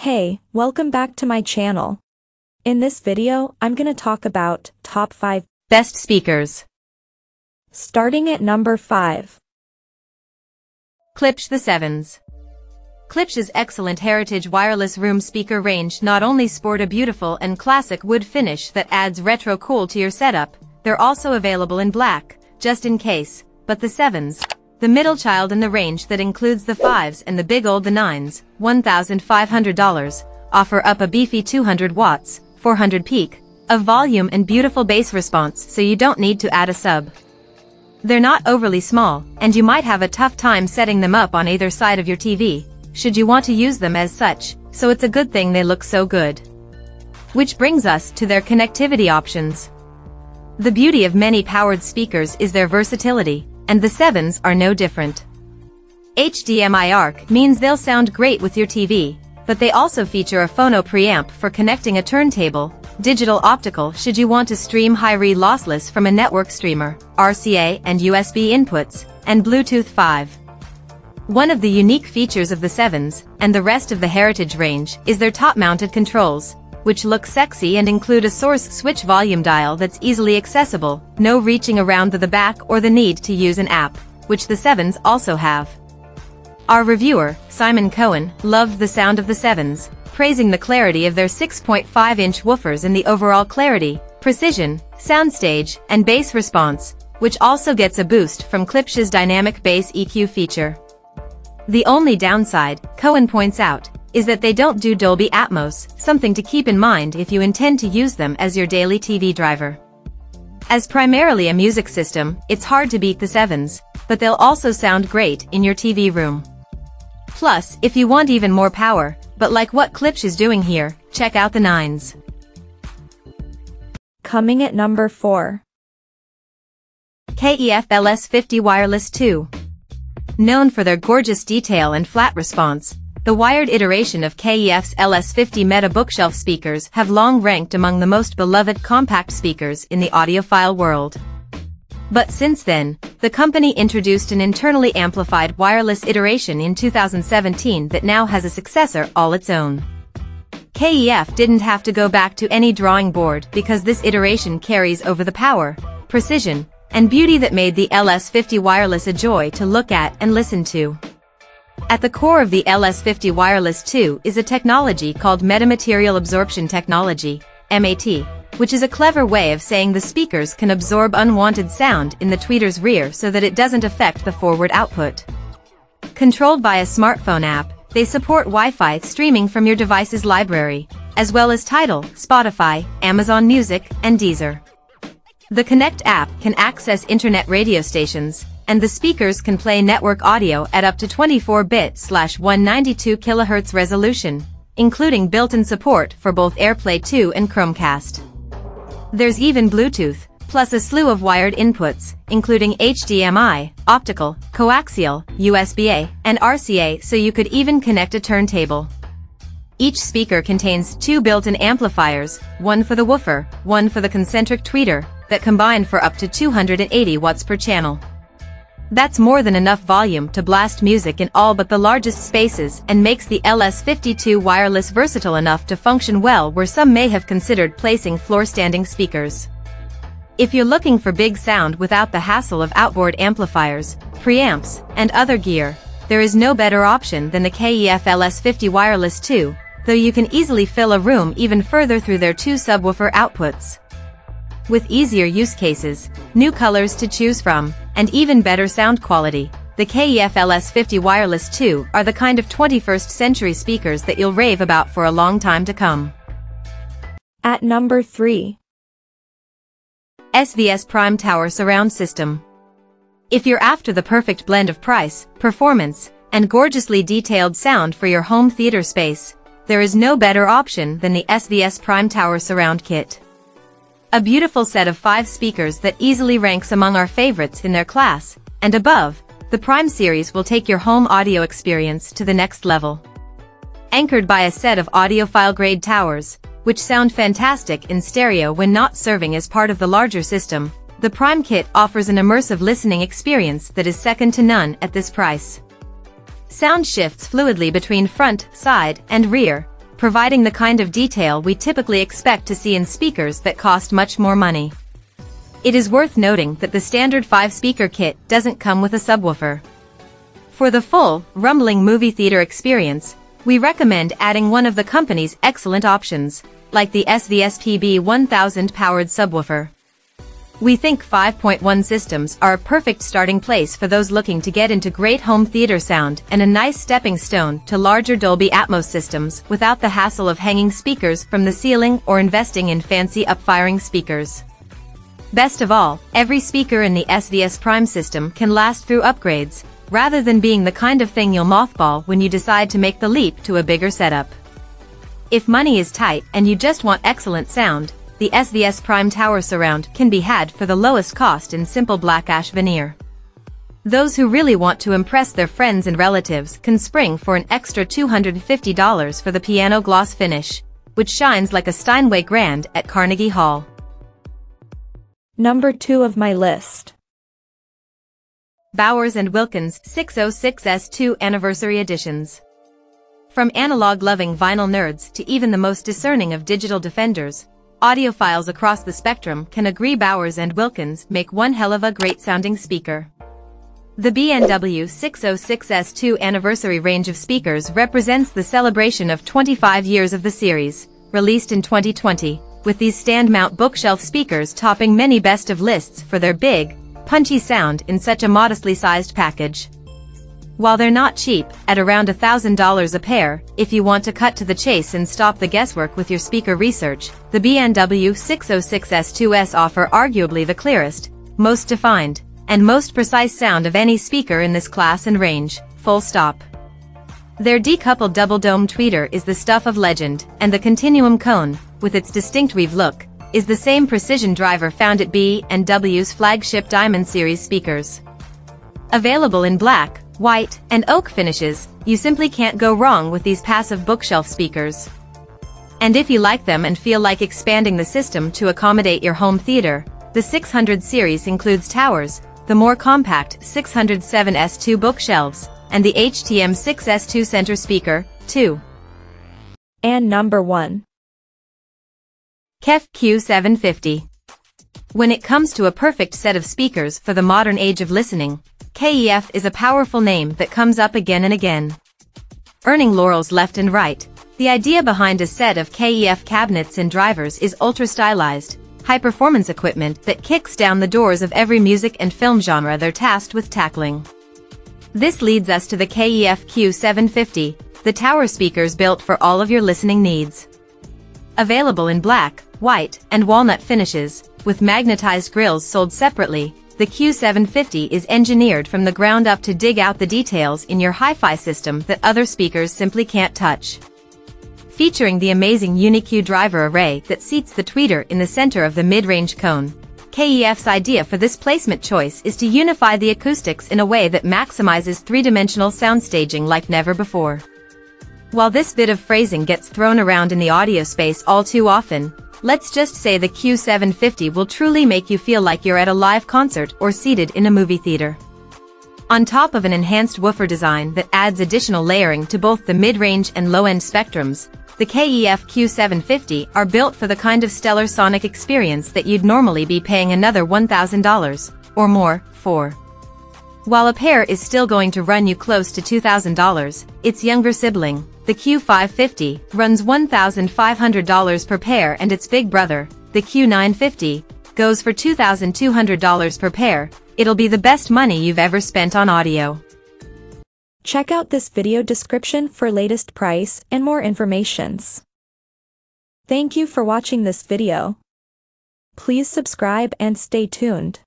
Hey, welcome back to my channel. In this video, I'm gonna talk about top 5 best speakers. Starting at number 5. Klipsch the 7s. Klipsch's excellent heritage wireless room speaker range not only sport a beautiful and classic wood finish that adds retro cool to your setup, they're also available in black, just in case, but the 7s, the middle child in the range that includes the 5s and the big old the 9s, $1,500, offer up a beefy 200 watts, 400 peak, of volume and beautiful bass response so you don't need to add a sub. They're not overly small, and you might have a tough time setting them up on either side of your TV, should you want to use them as such, so it's a good thing they look so good. Which brings us to their connectivity options. The beauty of many powered speakers is their versatility, and the 7s are no different. HDMI ARC means they'll sound great with your TV, but they also feature a phono preamp for connecting a turntable, digital optical should you want to stream high-re lossless from a network streamer, RCA and USB inputs, and Bluetooth 5. One of the unique features of the 7s, and the rest of the heritage range, is their top-mounted controls, which look sexy and include a source switch volume dial that's easily accessible, no reaching around the back or the need to use an app, which the 7s also have. Our reviewer, Simon Cohen, loved the sound of the 7s, praising the clarity of their 6.5-inch woofers and the overall clarity, precision, soundstage, and bass response, which also gets a boost from Klipsch's dynamic bass EQ feature. The only downside, Cohen points out, is that they don't do Dolby Atmos, something to keep in mind if you intend to use them as your daily TV driver. As primarily a music system, it's hard to beat the 7s, but they'll also sound great in your TV room. Plus, if you want even more power, but like what Klipsch is doing here, check out the 9s. Coming at number 4. KEF LS50 Wireless 2. Known for their gorgeous detail and flat response, the wired iteration of KEF's LS50 Meta bookshelf speakers have long ranked among the most beloved compact speakers in the audiophile world. But since then, the company introduced an internally amplified wireless iteration in 2017 that now has a successor all its own. KEF didn't have to go back to any drawing board because this iteration carries over the power, precision, and beauty that made the LS50 Wireless a joy to look at and listen to. At the core of the LS50 Wireless 2 is a technology called Metamaterial Absorption Technology, MAT, which is a clever way of saying the speakers can absorb unwanted sound in the tweeter's rear so that it doesn't affect the forward output. Controlled by a smartphone app, they support Wi-Fi streaming from your device's library, as well as Tidal, Spotify, Amazon Music, and Deezer. The Connect app can access internet radio stations, and the speakers can play network audio at up to 24-bit/192 kHz resolution, including built-in support for both AirPlay 2 and Chromecast. There's even Bluetooth, plus a slew of wired inputs, including HDMI, optical, coaxial, USB-A, and RCA, so you could even connect a turntable. Each speaker contains 2 built-in amplifiers, one for the woofer, one for the concentric tweeter, that combine for up to 280 watts per channel. That's more than enough volume to blast music in all but the largest spaces and makes the LS52 Wireless versatile enough to function well where some may have considered placing floor-standing speakers. If you're looking for big sound without the hassle of outboard amplifiers, preamps, and other gear, there is no better option than the KEF LS50 Wireless 2, though you can easily fill a room even further through their 2 subwoofer outputs. With easier use cases, new colors to choose from, and even better sound quality, the KEF LS50 Wireless 2 are the kind of 21st century speakers that you'll rave about for a long time to come. At number 3. SVS Prime Tower Surround System. If you're after the perfect blend of price, performance, and gorgeously detailed sound for your home theater space, there is no better option than the SVS Prime Tower Surround Kit. A beautiful set of 5 speakers that easily ranks among our favorites in their class, and above, the Prime series will take your home audio experience to the next level. Anchored by a set of audiophile-grade towers, which sound fantastic in stereo when not serving as part of the larger system, the Prime Kit offers an immersive listening experience that is second to none at this price. Sound shifts fluidly between front, side, and rear, providing the kind of detail we typically expect to see in speakers that cost much more money. It is worth noting that the standard 5-speaker kit doesn't come with a subwoofer. For the full, rumbling movie theater experience, we recommend adding one of the company's excellent options, like the SVS-PB 1000 powered subwoofer. We think 5.1 systems are a perfect starting place for those looking to get into great home theater sound and a nice stepping stone to larger Dolby Atmos systems without the hassle of hanging speakers from the ceiling or investing in fancy up-firing speakers. Best of all, every speaker in the SVS Prime system can last through upgrades, rather than being the kind of thing you'll mothball when you decide to make the leap to a bigger setup. If money is tight and you just want excellent sound, the SVS Prime Tower Surround can be had for the lowest cost in simple black ash veneer. Those who really want to impress their friends and relatives can spring for an extra $250 for the piano gloss finish, which shines like a Steinway Grand at Carnegie Hall. Number 2 of my list. Bowers & Wilkins 606S2 Anniversary Editions. From analog-loving vinyl nerds to even the most discerning of digital defenders, audiophiles across the spectrum can agree Bowers & Wilkins make one hell of a great-sounding speaker. The B&W 606S2 Anniversary range of speakers represents the celebration of 25 years of the series, released in 2020, with these stand-mount bookshelf speakers topping many best-of lists for their big, punchy sound in such a modestly sized package. While they're not cheap, at around $1,000 a pair, if you want to cut to the chase and stop the guesswork with your speaker research, the B&W 606S2S offer arguably the clearest, most defined, and most precise sound of any speaker in this class and range, full stop. Their decoupled double-dome tweeter is the stuff of legend, and the Continuum cone, with its distinct weave look, is the same precision driver found at B&W's flagship Diamond Series speakers. Available in black, white, and oak finishes, you simply can't go wrong with these passive bookshelf speakers. And if you like them and feel like expanding the system to accommodate your home theater, the 600 series includes towers, the more compact 607S2 bookshelves, and the HTM6S2 center speaker, too. And number 1. KEF Q750. When it comes to a perfect set of speakers for the modern age of listening, KEF is a powerful name that comes up again and again. Earning laurels left and right, the idea behind a set of KEF cabinets and drivers is ultra-stylized, high-performance equipment that kicks down the doors of every music and film genre they're tasked with tackling. This leads us to the KEF Q750, the tower speakers built for all of your listening needs. Available in black, white, and walnut finishes, with magnetized grills sold separately, the Q750 is engineered from the ground up to dig out the details in your hi-fi system that other speakers simply can't touch. Featuring the amazing UniQ driver array that seats the tweeter in the center of the mid-range cone, KEF's idea for this placement choice is to unify the acoustics in a way that maximizes three-dimensional sound staging like never before. While this bit of phrasing gets thrown around in the audio space all too often, let's just say the Q750 will truly make you feel like you're at a live concert or seated in a movie theater. On top of an enhanced woofer design that adds additional layering to both the mid-range and low-end spectrums, the KEF Q750 are built for the kind of stellar sonic experience that you'd normally be paying another $1,000 or more for. While a pair is still going to run you close to $2,000, its younger sibling, the Q550, runs $1,500 per pair, and its big brother, the Q950, goes for $2,200 per pair. It'll be the best money you've ever spent on audio. Check out this video description for latest price and more informations. Thank you for watching this video. Please subscribe and stay tuned.